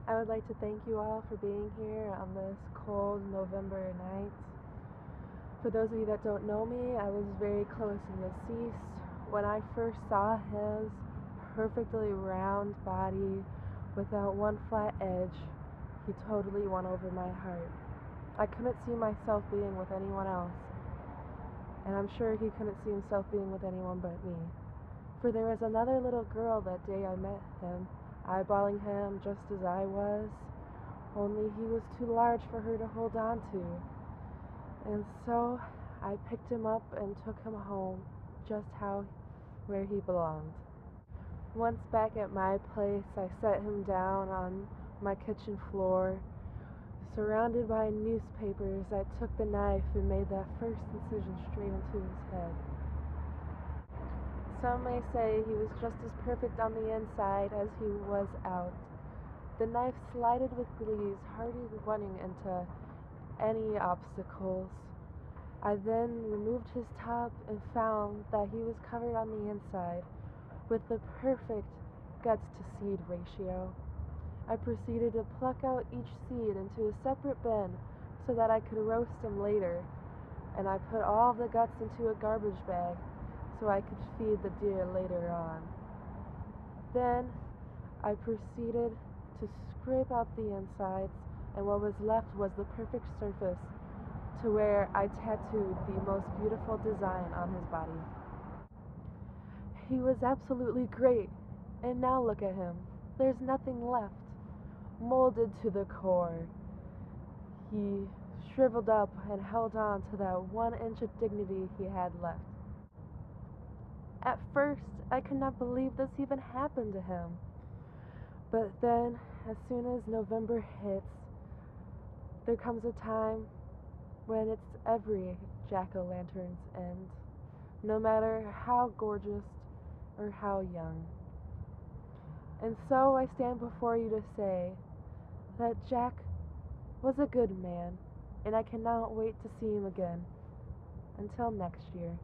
I would like to thank you all for being here on this cold November night. For those of you that don't know me, I was very close and deceased. When I first saw his perfectly round body without one flat edge, he totally won over my heart. I couldn't see myself being with anyone else, and I'm sure he couldn't see himself being with anyone but me. For there was another little girl that day I met him, eyeballing him just as I was, only he was too large for her to hold on to. And so I picked him up and took him home, just where he belonged. Once back at my place, I set him down on my kitchen floor. Surrounded by newspapers, I took the knife and made that first incision straight into his head. Some may say he was just as perfect on the inside as he was out. The knife slided with glees, hardly running into any obstacles. I then removed his top and found that he was covered on the inside with the perfect guts to seed ratio. I proceeded to pluck out each seed into a separate bin so that I could roast them later, and I put all the guts into a garbage bag so I could feed the deer later on. Then I proceeded to scrape out the insides, and what was left was the perfect surface to where I tattooed the most beautiful design on his body. He was absolutely great, and now look at him. There's nothing left. Molded to the core. He shriveled up and held on to that 1 inch of dignity he had left. At first, I could not believe this even happened to him. But then, as soon as November hits, there comes a time when it's every jack-o'-lantern's end, no matter how gorgeous or how young. And so I stand before you to say that Jack was a good man, and I cannot wait to see him again. Until next year.